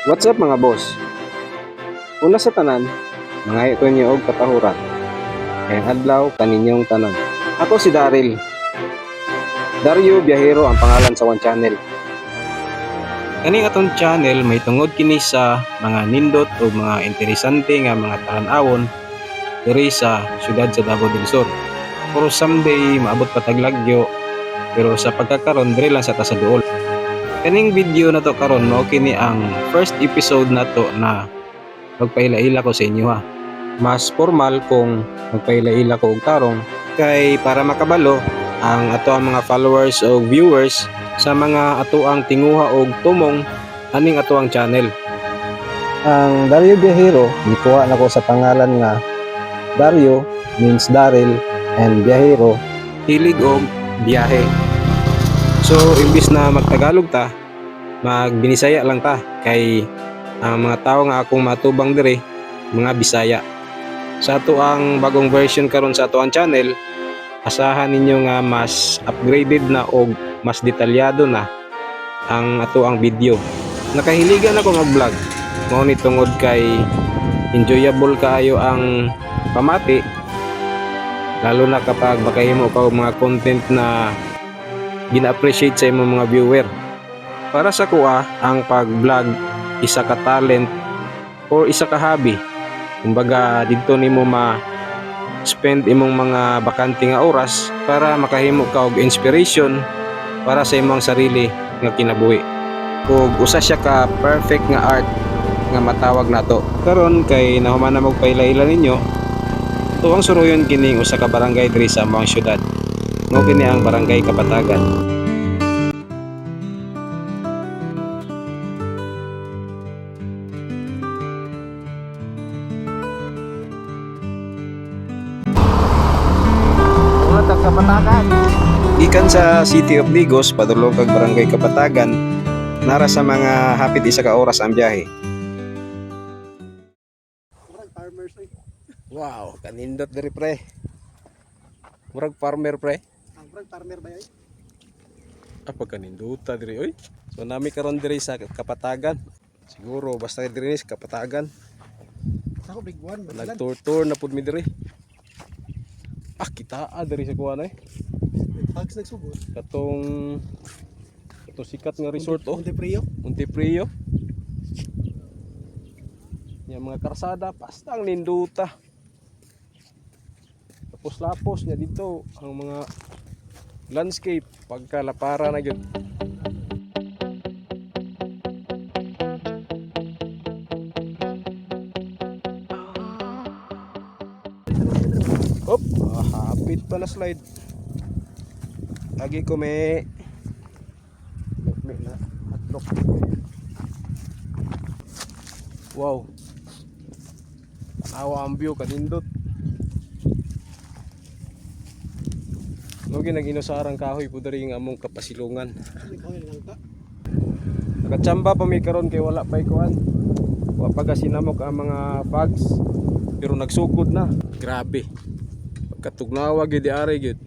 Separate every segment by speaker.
Speaker 1: What's up mga boss? Una sa tanan, mga ko niyo og katahuran. Kayang adlaw kaninyong tanan. Ako si Daryl. Dario Biyahero ang pangalan sa one channel. Kaning atong channel may tungod kini sa mga nindot o mga interesante nga mga talan-awon diri sa syudad sa Davao del Sur. Pero someday maabot pa taglagyo, pero sa pagkakaron diri lang sa Tasaduol. Kaning video na to karon mao kini ang first episode na to na magpaila-ila ko sa inyo ha. Mas formal kung magpaila-ila ko og tarong kay para makabalo ang ato ang mga followers o viewers sa mga atoang tinguha og tumong aning atoang channel. Ang Dario Biyahero gikuha nako sa pangalan nga Dario means Daryl and Biyahero hilig og biyahe. So imbis na magtagalog ta, magbinisaya lang ta kay ang mga tao nga akong matubang dire mga Bisaya. Sa ato ang bagong version karon sa ato ang channel, asahan ninyo nga mas upgraded na og mas detalyado na ang ato ang video. Nakahiligan ako mag-vlog. Mao ni tungod kay enjoyable kaayo ang pamati, lalo na kapag makahimo ka og mga content na gina-appreciate sa imong mga viewer. Para sa kuha, ang pag-vlog isa ka talent or isa ka hobby. Kumbaga dito nimo ma-spend imong mga bakante nga oras para makahimo ka og inspiration para sa imong sarili nga kinabuhi. Ug usa siya ka perfect nga art nga matawag nato. Karon kay nahuman na magpaila-ila ninyo, tuwang suruyon kining usa ka barangay diri sa among syudad. Mao kini ang Barangay Kapatagan. Kapatagan. Gikan sa City of Digos padulong kag Barangay Kapatagan, nara sa mga hapit isa ka oras ang biyahe. Wow, kanindot diri pre. Murag farmer pre.
Speaker 2: Murag farmer ba yun?
Speaker 1: Apa kaninduta diri oy? So nami karon diri sa Kapatagan. Siguro basta diri sa Kapatagan.
Speaker 2: Ako big one.
Speaker 1: Nag-tour na pud mi diri. Kita diri sa kuha na eh.
Speaker 2: Pags nagsugod.
Speaker 1: Katong sikat nga resort
Speaker 2: Monteprio.
Speaker 1: Monteprio. Yang mga karsada pastang ninduta. Lapos-lapos nya dito ang mga landscape pagkalapara na gyud. Hop, hapit pa na slide. Lagi ko may na hotdog. Wow. Tanawa ang view kanindot. Nogi nag-inusarang kahoy po dari nga among kapasilungan. Nakatsamba pa mi karon kay wala pay kuan. Wa pa sinamok ang mga bags pero nagsugod na. Grabe. Katugnawa gyud ari gyud.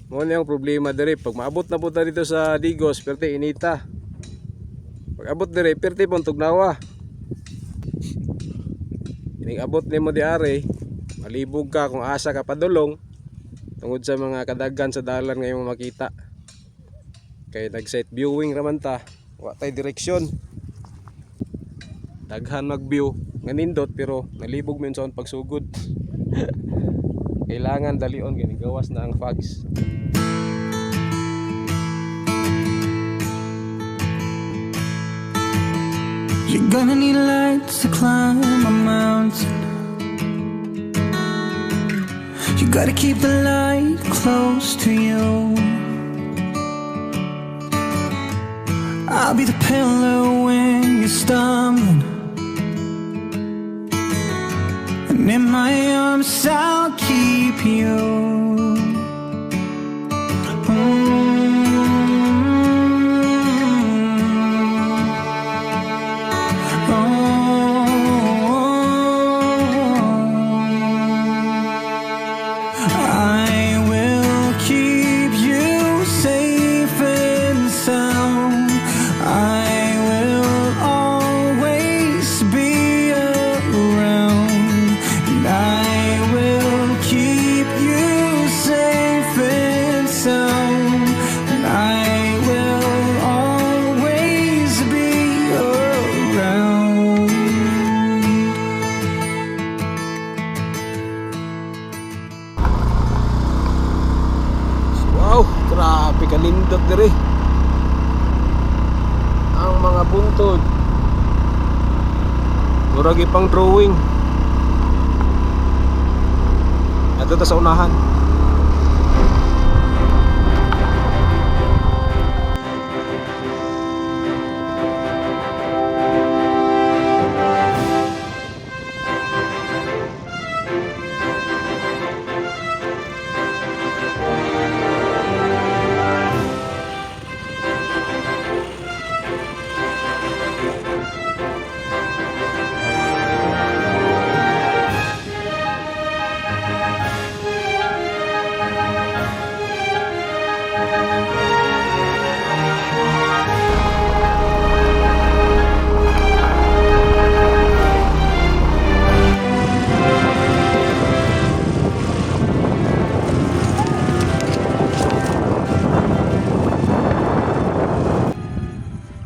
Speaker 1: Mo ni ang problema diri pag maabot na punta dito sa Digos perti inita. Pag abot diri perti pon tugnawa. Ining abot nimo di ari, malibog ka kung asa ka padulong tungod sa mga kadaghan sa dalan nga imong makita. Kay nag-site viewing raman ta, wa tay direksyon. Daghan mag-view nga nindot pero nalibog man sa pagsugod. Kailangan dalion gani gawas na ang fogs.
Speaker 3: You're gonna need lights to climb a mountain. You gotta keep the light close to you. I'll be the pillar when you're stumbling, and in my arms I'll keep you. I will keep you safe and sound. I
Speaker 1: kanindot diri. Ang mga buntod. Murag pang drawing. Ato ta sa unahan.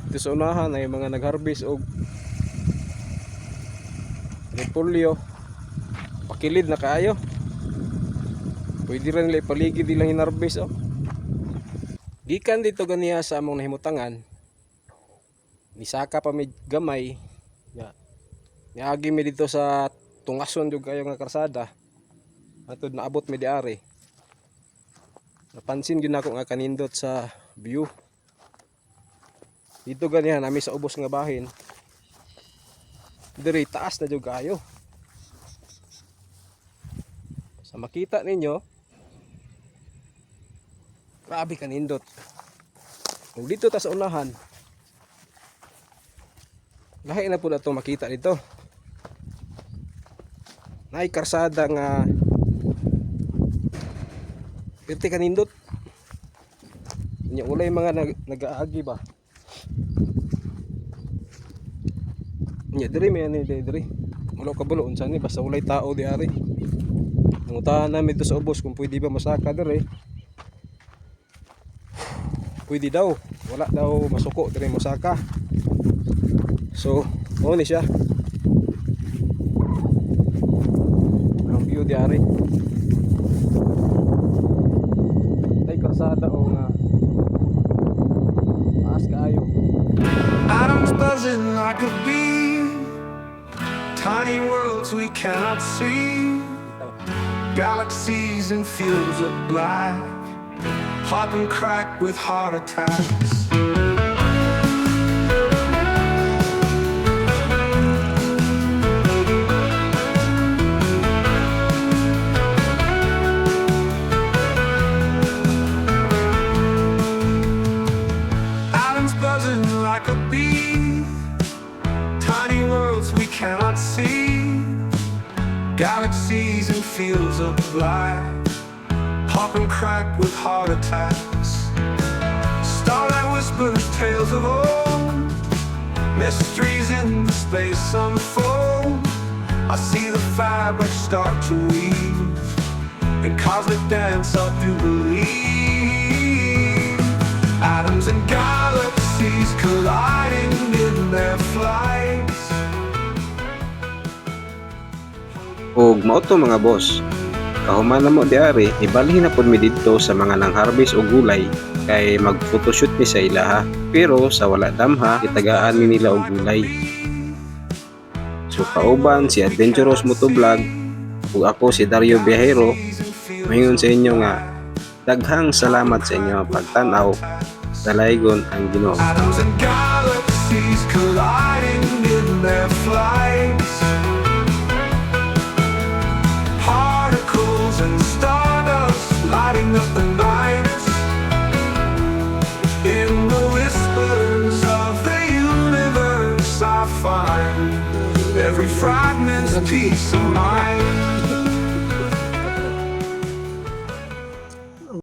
Speaker 1: Dito sa unahan ay mga nag-harvest og repolyo. Pakilid na kaayo. Pwede rin nila ipaligid ilang hinarvest oh. Gikan dito ganiya sa among nahimutangan. Nisaka pa may gamay. Niagi mi dito sa tungason jud kayo nga karsada. Atod naabot mi diari. Napansin gyud nako nga kanindot sa view. Dito ganihan nami sa ubos nga bahin. Diri taas na jud kayo. Sa makita ninyo, grabe kanindot. Kung dito ta sa unahan, lahi na po na itong makita dito. Naay karsada nga pirti kanindot. Nya ulay mga nag-aagi ba. Nya diri may ani diri. Wala ka bulo unsa ni basta ulay tao di ari. Nangutahan namin dito sa ubos kung pwede ba masaka diri. Pwede daw, wala daw masuko diri masaka. So, mo ni siya. Ang view di ari. Ay karsada o nga. Taas kaayo.
Speaker 3: Atoms buzzing like a bee. Tiny worlds we cannot see. Galaxies and fields of black. Pop and crack with heart attacks. Atoms buzzing like a bee. Tiny worlds we cannot see. Galaxies and fields of black. Pop and crack with heart attacks. Starlight whispers tales of old. Mysteries in the space unfold. I see the fabric start to weave. In cosmic dance I do believe. Atoms and galaxies colliding in their flights.
Speaker 1: Og mao to mga boss. Kahuman na mo diari, ibalhin na pod mi didto sa mga nang-harvest og gulay kay mag-photoshoot mi sa ilaha. Pero sa wala damha, itagaan mi nila og gulay. So kauban si Adventurous Motovlog ug ako si Dario Viajero. Mahingon sa inyo nga daghang salamat sa inyo pagtan-aw. Dalaygon ang Ginoo.
Speaker 3: Atoms and galaxies colliding in their flights. Particles and stardust lighting up the night. In the whispers of the universe I find every fragment's a piece of mind.